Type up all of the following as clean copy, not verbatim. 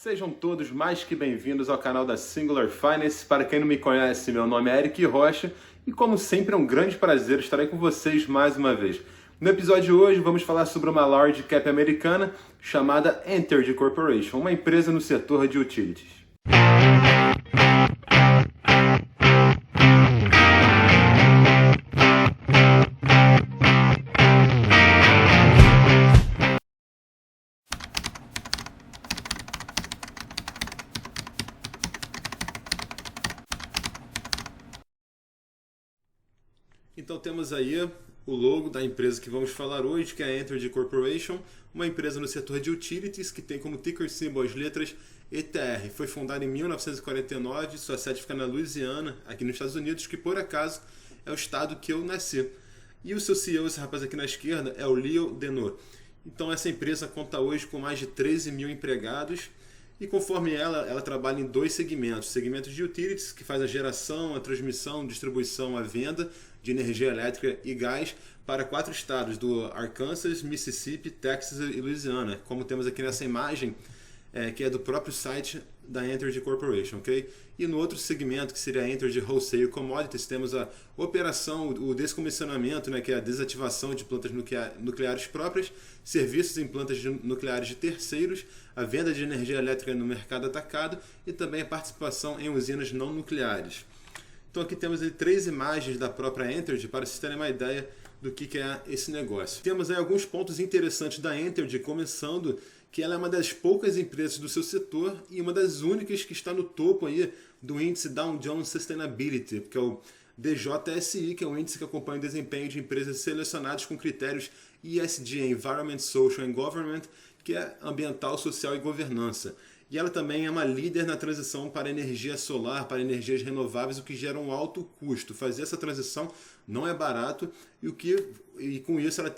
Sejam todos mais que bem-vindos ao canal da Singular Finance. Para quem não me conhece, meu nome é Eric Rocha e, como sempre, é um grande prazer estar aí com vocês mais uma vez. No episódio de hoje, vamos falar sobre uma large cap americana chamada Entergy Corporation, uma empresa no setor de utilities. Então temos aí o logo da empresa que vamos falar hoje, que é a Entergy Corporation, uma empresa no setor de utilities que tem como ticker symbol as letras ETR. Foi fundada em 1949, sua sede fica na Louisiana, aqui nos Estados Unidos, que por acaso é o estado que eu nasci. E o seu CEO, esse rapaz aqui na esquerda, é o Leo Deneau. Então essa empresa conta hoje com mais de 13 mil empregados. E conforme ela trabalha em dois segmentos. Segmentos de utilities, que faz a geração, a transmissão, distribuição, a venda de energia elétrica e gás para 4 estados, do Arkansas, Mississippi, Texas e Louisiana. Como temos aqui nessa imagem, que é do próprio site da Entergy Corporation, ok? E no outro segmento, que seria a Entergy Wholesale Commodities, temos a operação, o descomissionamento, que é a desativação de plantas nucleares próprias, serviços em plantas nucleares de terceiros, a venda de energia elétrica no mercado atacado e também a participação em usinas não nucleares. Então aqui temos 3 imagens da própria Entergy para vocês terem uma ideia do que é esse negócio. Temos aí alguns pontos interessantes da Entergy, começando que ela é uma das poucas empresas do seu setor e uma das únicas que está no topo aí do índice Dow Jones Sustainability, que é o DJSI, que é o índice que acompanha o desempenho de empresas selecionadas com critérios ESG, Environment, Social and Government, que é ambiental, social e governança. E ela também é uma líder na transição para energia solar, para energias renováveis, o que gera um alto custo. Fazer essa transição não é barato e com isso ela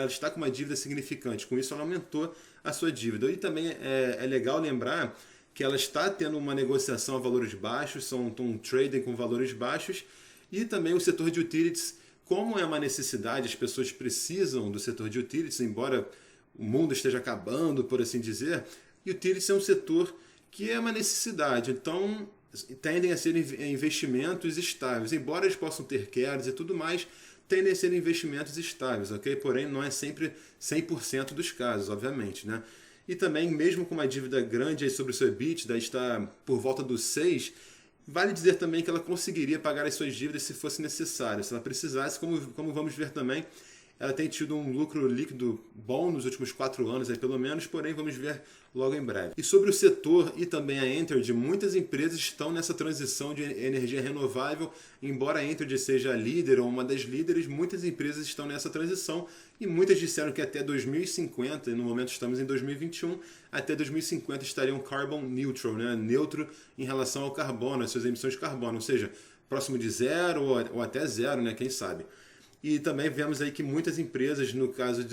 está com uma dívida significante. Com isso ela aumentou a sua dívida. E também é legal lembrar que ela está tendo uma negociação a valores baixos, um trading com valores baixos, e também o setor de utilities, como é uma necessidade, as pessoas precisam do setor de utilities, embora o mundo esteja acabando, por assim dizer. E utilities é um setor que é uma necessidade, então tendem a ser investimentos estáveis. Embora eles possam ter quedas e tudo mais, tendem a ser investimentos estáveis, ok? Porém, não é sempre 100% dos casos, obviamente, né? E também, mesmo com uma dívida grande aí sobre o seu EBITDA, está por volta dos 6, vale dizer também que ela conseguiria pagar as suas dívidas se fosse necessário. Se ela precisasse, como vamos ver também, ela tem tido um lucro líquido bom nos últimos 4 anos, aí pelo menos, porém vamos ver logo em breve. E sobre o setor e também a Entergy, muitas empresas estão nessa transição de energia renovável. Embora a Entergy seja a líder ou uma das líderes, muitas empresas estão nessa transição e muitas disseram que até 2050, e no momento estamos em 2021, até 2050 estariam carbon neutral, neutro em relação ao carbono, às suas emissões de carbono, ou seja, próximo de zero ou até zero, quem sabe. E também vemos aí que muitas empresas, no caso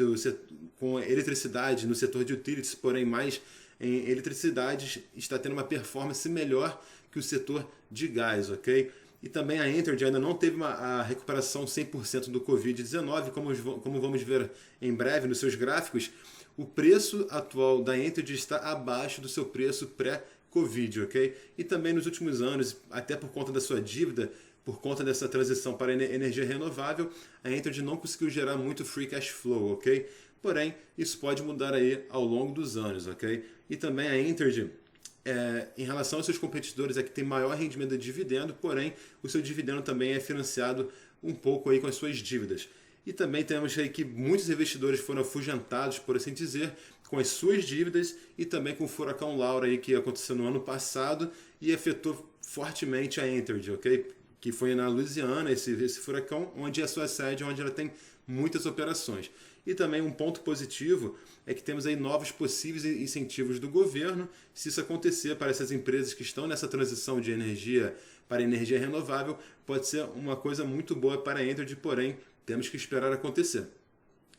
com eletricidade, no setor de utilities, porém mais em eletricidade, está tendo uma performance melhor que o setor de gás, ok? E também a Entergy ainda não teve a recuperação 100% do Covid-19, como vamos ver em breve nos seus gráficos. O preço atual da Entergy está abaixo do seu preço pré-Covid, ok? E também nos últimos anos, até por conta da sua dívida, por conta dessa transição para energia renovável, a Entergy não conseguiu gerar muito free cash flow, ok? Porém, isso pode mudar aí ao longo dos anos, ok? E também a Entergy, em relação aos seus competidores, é que tem maior rendimento de dividendo, porém, o seu dividendo também é financiado um pouco aí com as suas dívidas. E também temos aí que muitos investidores foram afugentados, por assim dizer, com as suas dívidas e também com o furacão Laura aí, que aconteceu no ano passado e afetou fortemente a Entergy, ok? Que foi na Louisiana, esse furacão, onde é a sua sede, onde ela tem muitas operações. E também um ponto positivo é que temos aí novos possíveis incentivos do governo. Se isso acontecer para essas empresas que estão nessa transição de energia para energia renovável, pode ser uma coisa muito boa para a Entergy, porém temos que esperar acontecer.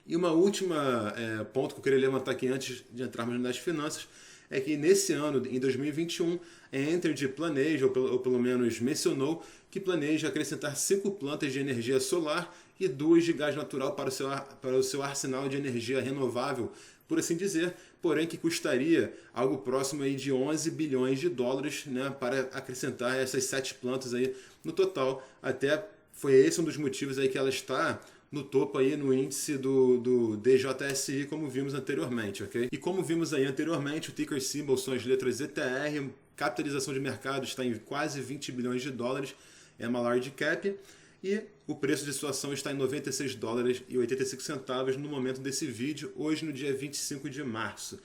E uma última ponto que eu queria levantar aqui antes de entrarmos nas finanças, é que nesse ano, em 2021, a Entergy planeja, ou pelo menos mencionou, que planeja acrescentar 5 plantas de energia solar e 2 de gás natural para o seu arsenal de energia renovável por assim dizer, porém que custaria algo próximo aí de 11 bilhões de dólares, né, para acrescentar essas 7 plantas aí no total. Até foi esse um dos motivos aí que ela está no topo aí no índice do DJSI, como vimos anteriormente, ok? E como vimos aí anteriormente, o ticker symbol são as letras ETR, capitalização de mercado está em quase 20 bilhões de dólares, é uma large cap, e o preço de sua ação está em 96 dólares e 85 centavos no momento desse vídeo, hoje no dia 25 de março.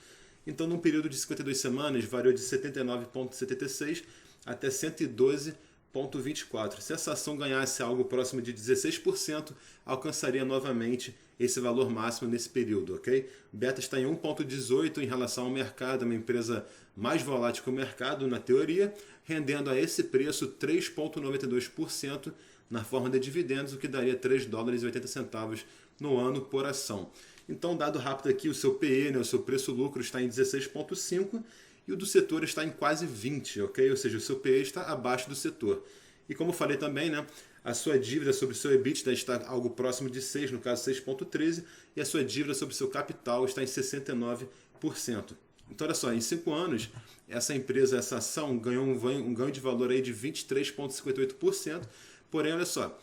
Então, num período de 52 semanas, variou de 79,76 até 112,24. Se essa ação ganhasse algo próximo de 16%, alcançaria novamente esse valor máximo nesse período, ok? Beta está em 1,18 em relação ao mercado, uma empresa mais volátil que o mercado, na teoria, rendendo a esse preço 3,92% na forma de dividendos, o que daria 3 dólares e 80 centavos no ano por ação. Então, dado rápido aqui, o seu PE, né, o seu preço-lucro está em 16,5 e o do setor está em quase 20, ok? Ou seja, o seu PE está abaixo do setor. E como eu falei também, né, a sua dívida sobre o seu EBITDA está algo próximo de 6, no caso 6,13, e a sua dívida sobre o seu capital está em 69%. Então, olha só, em 5 anos, essa empresa, essa ação ganhou um ganho de valor aí de 23,58%, porém, olha só,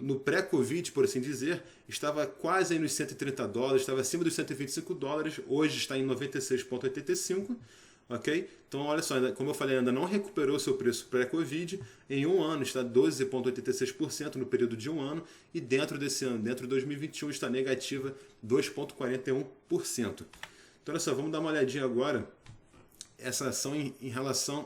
no pré-Covid, por assim dizer, estava quase aí nos 130 dólares, estava acima dos 125 dólares, hoje está em 96,85, ok? Então, olha só, como eu falei, ainda não recuperou seu preço pré-Covid, em um ano está 12,86% no período de um ano, e dentro desse ano, dentro de 2021, está negativa 2,41%. Então, olha só, vamos dar uma olhadinha agora essa ação em relação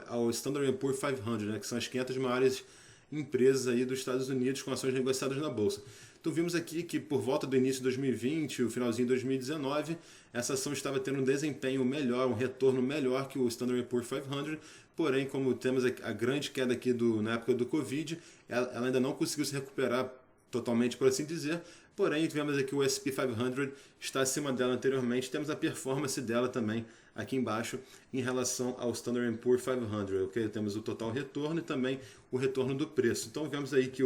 ao Standard & Poor's 500, né, que são as 500 maiores empresas aí dos Estados Unidos com ações negociadas na bolsa. Então vimos aqui que por volta do início de 2020, o finalzinho de 2019, essa ação estava tendo um desempenho melhor, um retorno melhor que o Standard & Poor's 500, porém, como temos a grande queda aqui na época do Covid, ela ainda não conseguiu se recuperar totalmente, por assim dizer, porém, tivemos aqui o S&P 500 está acima dela anteriormente, temos a performance dela também aqui embaixo em relação ao Standard & Poor's 500, ok? Temos o total retorno e também o retorno do preço. Então, vemos aí que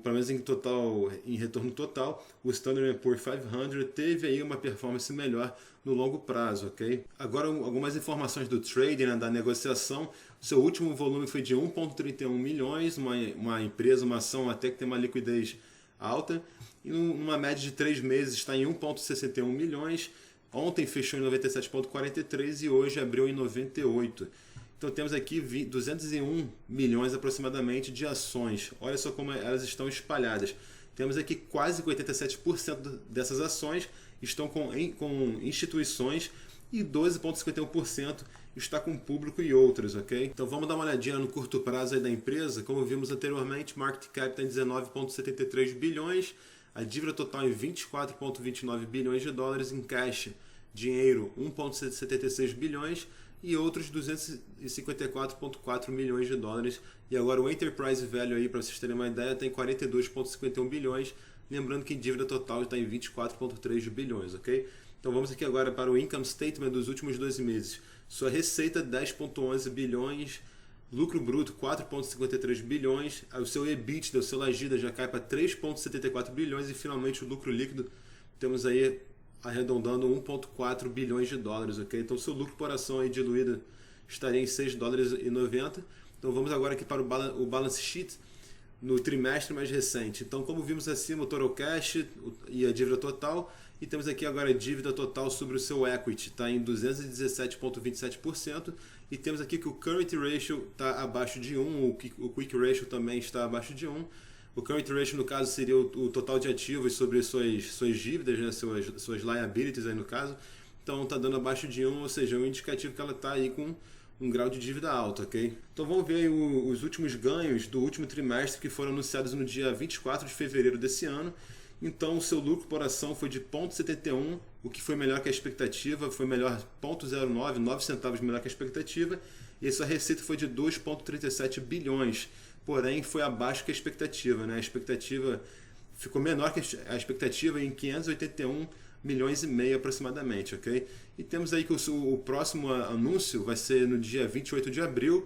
pelo menos em retorno total, o Standard & Poor's 500 teve aí uma performance melhor no longo prazo, ok? Agora, algumas informações do trading, né, da negociação. O seu último volume foi de 1,31 milhões, uma empresa, uma ação até que tem uma liquidez alta, e numa média de 3 meses está em 1,61 milhões, ontem fechou em 97,43 e hoje abriu em 98. Então temos aqui 201 milhões aproximadamente de ações. Olha só como elas estão espalhadas. Temos aqui quase 87% dessas ações estão com instituições e 12,51% está com público e outros, ok? Então vamos dar uma olhadinha no curto prazo aí da empresa. Como vimos anteriormente, market cap está em 19,73 bilhões, a dívida total em 24,29 bilhões de dólares, em caixa, dinheiro 1,76 bilhões e outros 254,4 milhões de dólares. E agora o Enterprise Value aí, para vocês terem uma ideia, tem 42,51 bilhões, lembrando que dívida total está em 24,3 bilhões, ok? Então vamos aqui agora para o Income Statement dos últimos 12 meses. Sua receita 10,11 bilhões, lucro bruto 4,53 bilhões, o seu EBITDA, o seu LAGIDA já cai para 3,74 bilhões e finalmente o lucro líquido temos aí arredondando 1,4 bilhões de dólares, ok? Então o seu lucro por ação aí diluído estaria em 6 dólares e 90. Então vamos agora aqui para o balance sheet no trimestre mais recente. Então, como vimos acima, o total cash e a dívida total, e temos aqui agora a dívida total sobre o seu equity, está em 217,27%, e temos aqui que o current ratio está abaixo de 1, o quick ratio também está abaixo de 1. O current ratio, no caso, seria o total de ativos sobre suas dívidas, né, suas liabilities aí no caso. Então está dando abaixo de 1, ou seja, é um indicativo que ela está aí com um grau de dívida alto, ok? Então vamos ver aí os últimos ganhos do último trimestre que foram anunciados no dia 24 de fevereiro desse ano. Então o seu lucro por ação foi de 0,71, o que foi melhor que a expectativa, foi melhor 0,09, 9 centavos melhor que a expectativa, e a sua receita foi de 2,37 bilhões, porém foi abaixo que a expectativa, né? A expectativa ficou menor que a expectativa em 581 milhões e meio aproximadamente, ok? E temos aí que o próximo anúncio vai ser no dia 28 de abril,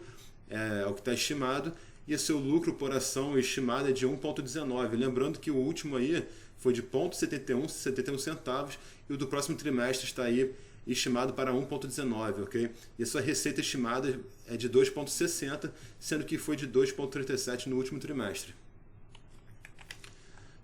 é o que está estimado, e o seu lucro por ação estimado é de 1,19. Lembrando que o último aí foi de 0,71 centavos e o do próximo trimestre está aí estimado para 1,19, ok? E a sua receita estimada é de 2,60, sendo que foi de 2,37 no último trimestre.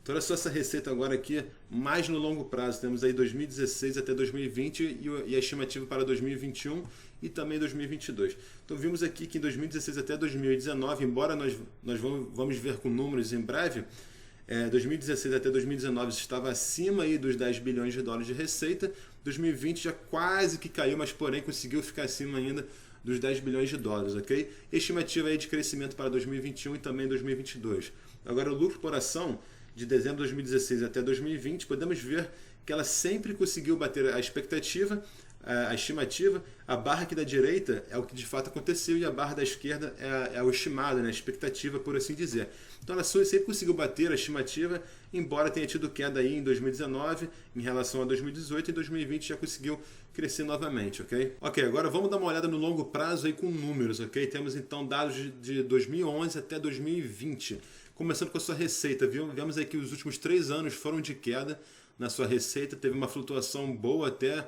Então olha só essa receita agora aqui, mais no longo prazo. Temos aí 2016 até 2020 e a estimativa para 2021 e também 2022. Então vimos aqui que em 2016 até 2019, embora nós vamos ver com números em breve, 2016 até 2019 estava acima aí dos 10 bilhões de dólares de receita. 2020 já quase que caiu, mas porém conseguiu ficar acima ainda dos 10 bilhões de dólares, ok? Estimativa aí de crescimento para 2021 e também 2022. Agora o lucro por ação de dezembro de 2016 até 2020, podemos ver que ela sempre conseguiu bater a expectativa, a estimativa. A barra aqui da direita é o que de fato aconteceu e a barra da esquerda é o estimado, né? A expectativa, por assim dizer. Então ela sempre conseguiu bater a estimativa, embora tenha tido queda aí em 2019 em relação a 2018, e em 2020 já conseguiu crescer novamente, ok? Ok, agora vamos dar uma olhada no longo prazo aí com números, ok? Temos então dados de 2011 até 2020. Começando com a sua receita, vemos aí que os últimos 3 anos foram de queda na sua receita, teve uma flutuação boa até,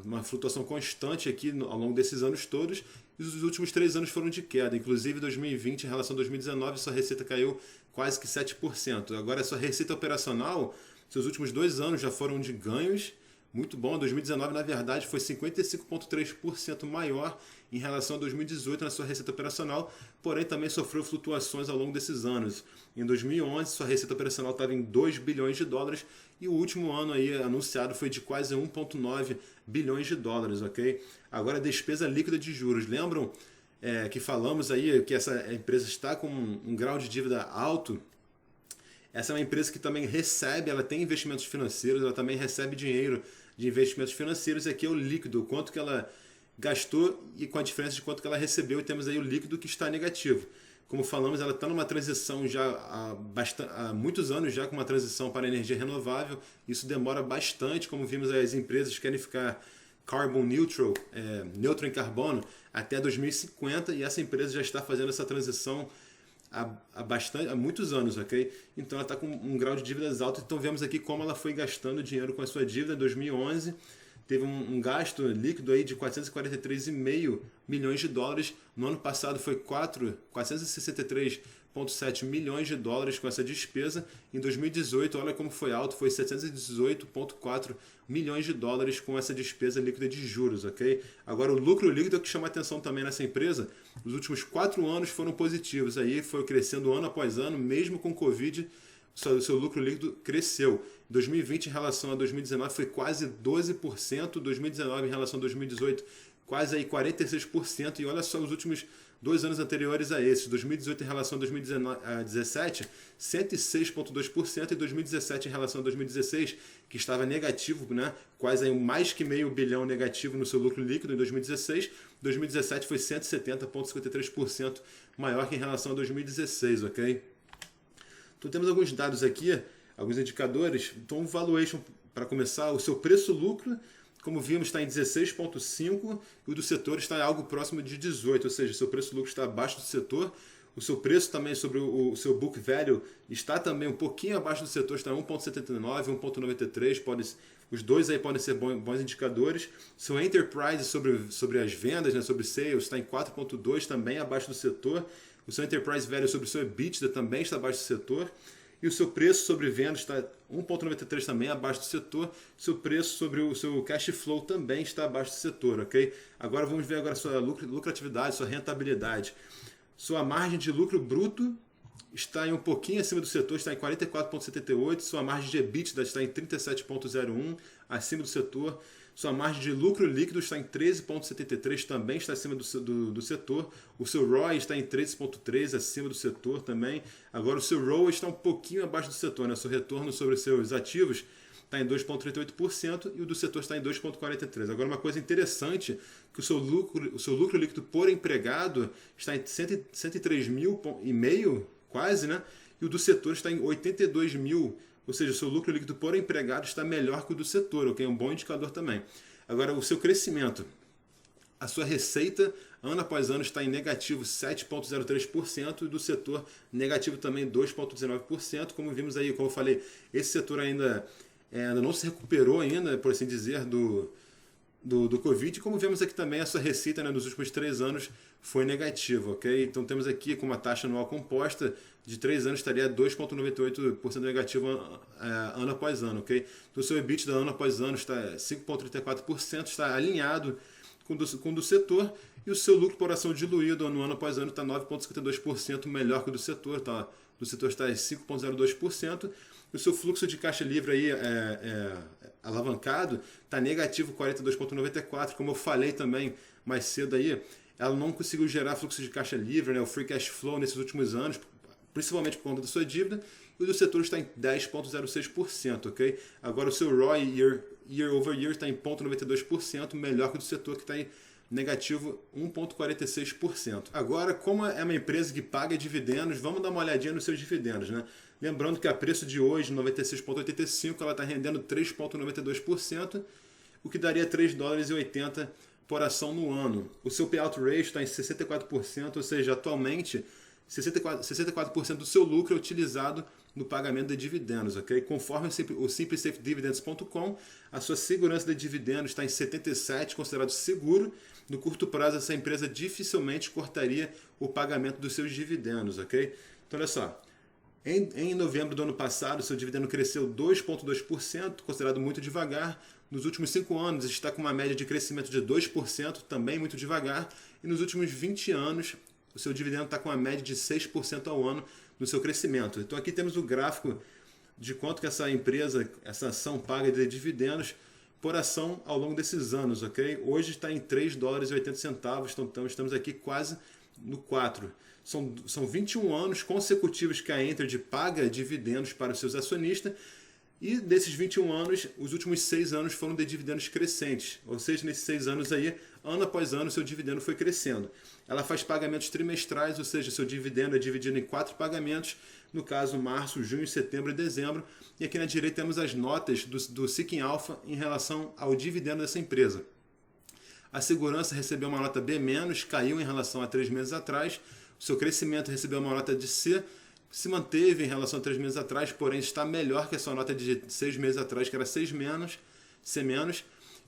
uma flutuação constante aqui ao longo desses anos todos, e os últimos 3 anos foram de queda, inclusive 2020 em relação a 2019, sua receita caiu quase que 7%. Agora a sua receita operacional, seus últimos 2 anos já foram de ganhos, muito bom. 2019, na verdade, foi 55,3% maior em relação a 2018 na sua receita operacional, porém também sofreu flutuações ao longo desses anos. Em 2011, sua receita operacional estava em 2 bilhões de dólares e o último ano aí anunciado foi de quase 1,9 bilhões de dólares, ok? Agora, a despesa líquida de juros. Lembram que falamos aí que essa empresa está com um grau de dívida alto? Essa é uma empresa que também recebe, ela tem investimentos financeiros, ela também recebe dinheiro de investimentos financeiros, e aqui é o líquido, o quanto que ela gastou e com a diferença de quanto que ela recebeu, e temos aí o líquido que está negativo. Como falamos, ela está numa transição já há muitos anos, já com uma transição para a energia renovável, isso demora bastante, como vimos as empresas querem ficar carbon neutral, neutro em carbono, até 2050, e essa empresa já está fazendo essa transição há muitos anos, ok? Então ela está com um grau de dívidas alto, então vemos aqui como ela foi gastando dinheiro com a sua dívida. Em 2011 teve um gasto líquido aí de 443,5 milhões de dólares, no ano passado foi 463,7 milhões de dólares com essa despesa. Em 2018, olha como foi alto, foi 718,4 milhões de dólares com essa despesa líquida de juros, ok? Agora o lucro líquido é o que chama atenção também nessa empresa. Os últimos 4 anos foram positivos, aí foi crescendo ano após ano, mesmo com Covid, o seu lucro líquido cresceu. 2020 em relação a 2019 foi quase 12%, 2019 em relação a 2018 quase aí 46%, e olha só os últimos 2 anos anteriores a esses, 2018 em relação a 2017, 106,2%, e 2017 em relação a 2016, que estava negativo, né? Quase aí mais que meio bilhão negativo no seu lucro líquido em 2016, 2017 foi 170,53% maior que em relação a 2016, ok? Então temos alguns dados aqui, alguns indicadores. Então o valuation, para começar, o seu preço-lucro, como vimos, está em 16,5 e o do setor está em algo próximo de 18, ou seja, o seu preço-lucro está abaixo do setor. O seu preço também sobre o seu book value está também um pouquinho abaixo do setor, está em 1,79, 1,93, os dois aí podem ser bons indicadores. Seu enterprise sobre as vendas, né, sobre sales, está em 4,2, também abaixo do setor. O seu enterprise value sobre o seu EBITDA também está abaixo do setor. E o seu preço sobre vendas está 1,93 também abaixo do setor. Seu preço sobre o seu cash flow também está abaixo do setor, ok? Agora vamos ver agora a sua lucratividade, sua rentabilidade. Sua margem de lucro bruto está em um pouquinho acima do setor, está em 44,78. Sua margem de EBITDA está em 37,01, acima do setor. Sua margem de lucro líquido está em 13,73, também está acima do setor. O seu ROI está em 13,3, acima do setor também. Agora o seu ROA está um pouquinho abaixo do setor, né? Seu retorno sobre os seus ativos está em 2,38% e o do setor está em 2,43%. Agora uma coisa interessante, que o seu lucro líquido por empregado está em 103 mil e meio, quase, né? E o do setor está em 82 mil. Ou seja, o seu lucro líquido por empregado está melhor que o do setor, o que é um bom indicador também. Agora, o seu crescimento. A sua receita, ano após ano, está em negativo 7,03% e do setor negativo também 2,19%. Como vimos aí, como eu falei, esse setor ainda não se recuperou ainda, por assim dizer, do Covid. Como vemos aqui também, a sua receita, né, nos últimos 3 anos foi negativa, ok? Então temos aqui com uma taxa anual composta de 3 anos estaria 2,98% negativo ano após ano, ok? Então o seu EBITDA ano após ano está 5,34%, está alinhado com o do setor, e o seu lucro por ação diluído no ano após ano está 9,52% melhor que o do setor, tá? Do setor está 5,02%, e o seu fluxo de caixa livre aí alavancado está negativo 42,94%, como eu falei também mais cedo aí, ela não conseguiu gerar fluxo de caixa livre, né, o free cash flow nesses últimos anos, principalmente por conta da sua dívida, e o do setor está em 10,06%, ok? Agora o seu ROI year over year está em 0,92%, melhor que o do setor que está em negativo 1,46%. Agora, como é uma empresa que paga dividendos, vamos dar uma olhadinha nos seus dividendos, né? Lembrando que a preço de hoje, 96,85, ela está rendendo 3,92%, o que daria $3,80 por ação no ano. O seu payout ratio está em 64%, ou seja, atualmente 64% do seu lucro é utilizado no pagamento de dividendos, ok? Conforme o simplysafedividends.com, a sua segurança de dividendos está em 77%, considerado seguro. No curto prazo, essa empresa dificilmente cortaria o pagamento dos seus dividendos, ok? Então, olha só. Em novembro do ano passado, seu dividendo cresceu 2,2%, considerado muito devagar. Nos últimos 5 anos, está com uma média de crescimento de 2%, também muito devagar. E nos últimos 20 anos, o seu dividendo está com uma média de 6% ao ano no seu crescimento. Então aqui temos o gráfico de quanto que essa empresa, essa ação paga de dividendos por ação ao longo desses anos, ok? Hoje está em $3,80, então estamos aqui quase no 4. São 21 anos consecutivos que a Entergy paga dividendos para os seus acionistas, e desses 21 anos, os últimos 6 anos foram de dividendos crescentes. Ou seja, nesses 6 anos aí, ano após ano, seu dividendo foi crescendo. Ela faz pagamentos trimestrais, ou seja, seu dividendo é dividido em 4 pagamentos, no caso, março, junho, setembro e dezembro. E aqui na direita temos as notas do Seeking Alpha em relação ao dividendo dessa empresa. A segurança recebeu uma nota B-, caiu em relação a 3 meses atrás. O seu crescimento recebeu uma nota de C, se manteve em relação a 3 meses atrás, porém está melhor que a sua nota de 6 meses atrás, que era C-,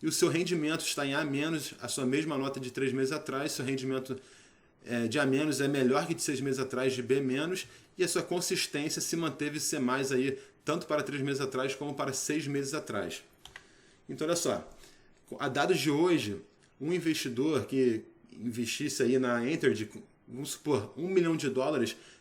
e o seu rendimento está em A-, a sua mesma nota de 3 meses atrás, seu rendimento de A- é melhor que de 6 meses atrás, de B-, e a sua consistência se manteve C+, aí, tanto para 3 meses atrás como para 6 meses atrás. Então, olha só, a dados de hoje, um investidor que investisse aí na Entergy, vamos supor, $1 milhão,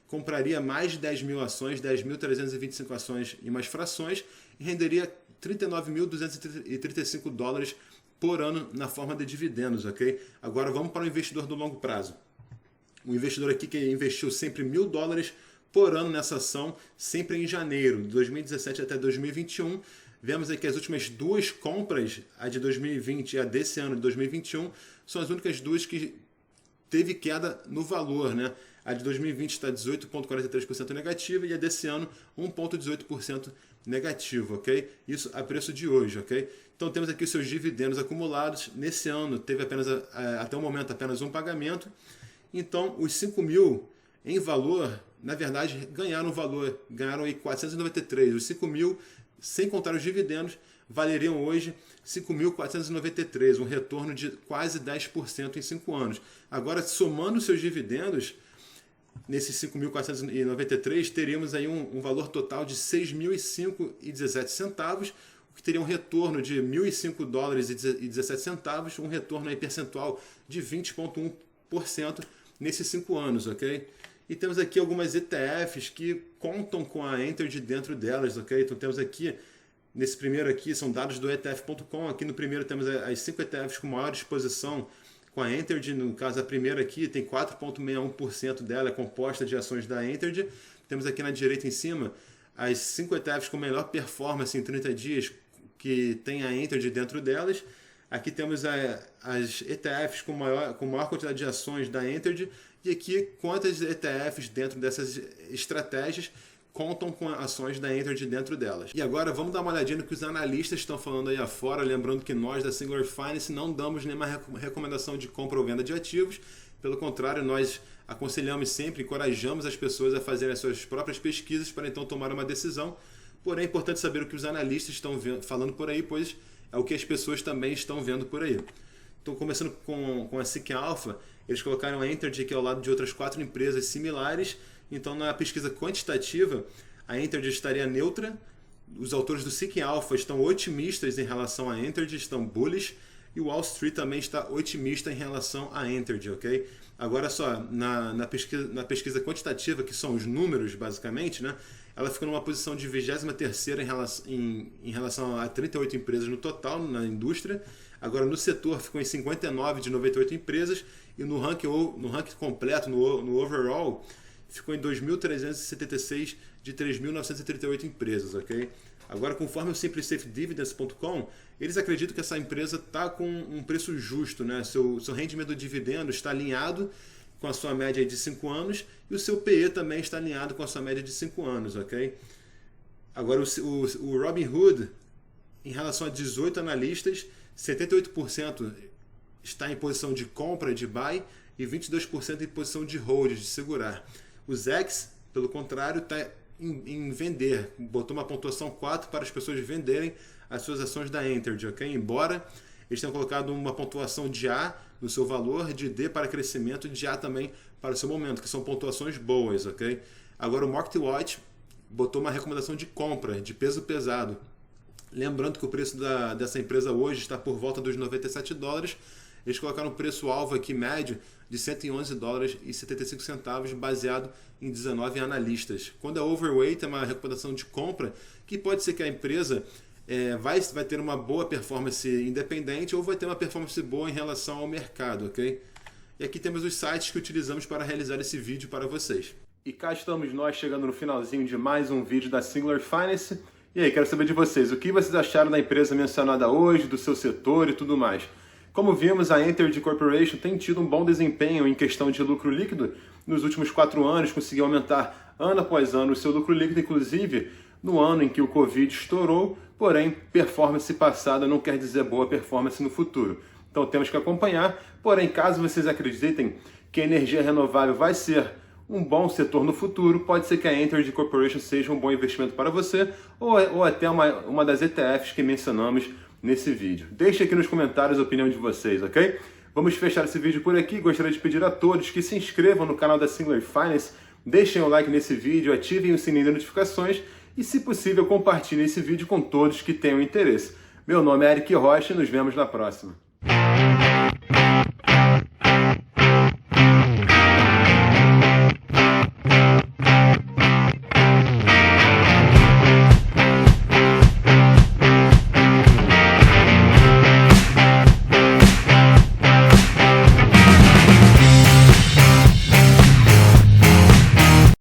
compraria mais de 10 mil ações, 10.325 ações e mais frações, e renderia $39.235 por ano na forma de dividendos, ok? Agora vamos para o investidor do longo prazo. O investidor aqui que investiu sempre $1.000 por ano nessa ação, sempre em janeiro de 2017 até 2021. Vemos aqui as últimas 2 compras, a de 2020 e a desse ano de 2021, são as únicas 2 que teve queda no valor, né? A de 2020 está 18,43% negativa e a desse ano 1,18% negativo, ok? Isso a preço de hoje, ok? Então temos aqui os seus dividendos acumulados. Nesse ano teve apenas, até o momento, apenas um pagamento. Então os 5 mil em valor, na verdade, ganharam valor, ganharam aí 493. Os 5 mil, sem contar os dividendos, valeriam hoje 5.493, um retorno de quase 10% em 5 anos. Agora, somando os seus dividendos, nesses 5.493, teríamos aí um valor total de $6.005,17, o que teria um retorno de $1.005,17, um retorno aí percentual de 20,1% nesses 5 anos, ok? E temos aqui algumas ETFs que contam com a Entergy dentro delas, ok? Então temos aqui, nesse primeiro aqui, são dados do ETF.com, aqui no primeiro temos as 5 ETFs com maior exposição com a Entergy, no caso a primeira aqui tem 4,61% dela é composta de ações da Entergy. Temos aqui na direita em cima as 5 ETFs com melhor performance em 30 dias que tem a Entergy dentro delas. Aqui temos as ETFs com maior quantidade de ações da Entergy e aqui quantas ETFs dentro dessas estratégias contam com ações da Entergy dentro delas. E agora vamos dar uma olhadinha no que os analistas estão falando aí afora, lembrando que nós da Singular Finance não damos nenhuma recomendação de compra ou venda de ativos, pelo contrário, nós aconselhamos sempre, encorajamos as pessoas a fazerem as suas próprias pesquisas para então tomar uma decisão, porém é importante saber o que os analistas estão falando por aí, pois é o que as pessoas também estão vendo por aí. Então, começando com a Seek Alpha, eles colocaram a Entergy aqui ao lado de outras 4 empresas similares. Então, na pesquisa quantitativa, a Entergy estaria neutra. Os autores do Seek Alpha estão otimistas em relação à Entergy, estão bullish. E o Wall Street também está otimista em relação à Entergy, ok? Agora só, na pesquisa quantitativa, que são os números, basicamente, né? Ela ficou numa posição de 23ª em relação a 38 empresas no total, na indústria. Agora, no setor, ficou em 59 de 98 empresas. E no ranking completo, no overall, ficou em 2.376 de 3.938 empresas, ok? Agora, conforme o simplysafedividends.com, eles acreditam que essa empresa está com um preço justo, né? Seu rendimento do dividendo está alinhado com a sua média de 5 anos e o seu PE também está alinhado com a sua média de 5 anos, ok? Agora, o Robinhood, em relação a 18 analistas, 78% está em posição de compra, de buy, e 22% em posição de hold, de segurar. O Zacks, pelo contrário, está em vender, botou uma pontuação 4 para as pessoas venderem as suas ações da Entergy, ok? Embora eles tenham colocado uma pontuação de A no seu valor, de D para crescimento e de A também para o seu momento, que são pontuações boas, ok? Agora o MarketWatch botou uma recomendação de compra, de peso pesado. Lembrando que o preço dessa empresa hoje está por volta dos $97. Eles colocaram um preço-alvo aqui médio de $111,75, baseado em 19 analistas. Quando é overweight, é uma recomendação de compra, que pode ser que a empresa vai ter uma boa performance independente ou vai ter uma performance boa em relação ao mercado, ok? E aqui temos os sites que utilizamos para realizar esse vídeo para vocês. E cá estamos nós chegando no finalzinho de mais um vídeo da Singular Finance. E aí, quero saber de vocês, o que vocês acharam da empresa mencionada hoje, do seu setor e tudo mais. Como vimos, a Entergy Corporation tem tido um bom desempenho em questão de lucro líquido. Nos últimos 4 anos, conseguiu aumentar ano após ano o seu lucro líquido, inclusive no ano em que o Covid estourou, porém, performance passada não quer dizer boa performance no futuro. Então temos que acompanhar, porém, caso vocês acreditem que a energia renovável vai ser um bom setor no futuro, pode ser que a Entergy Corporation seja um bom investimento para você, ou até uma das ETFs que mencionamos nesse vídeo. Deixe aqui nos comentários a opinião de vocês, ok? Vamos fechar esse vídeo por aqui. Gostaria de pedir a todos que se inscrevam no canal da Singular Finance, deixem o like nesse vídeo, ativem o sininho de notificações e, se possível, compartilhem esse vídeo com todos que tenham interesse. Meu nome é Eric Rocha e nos vemos na próxima.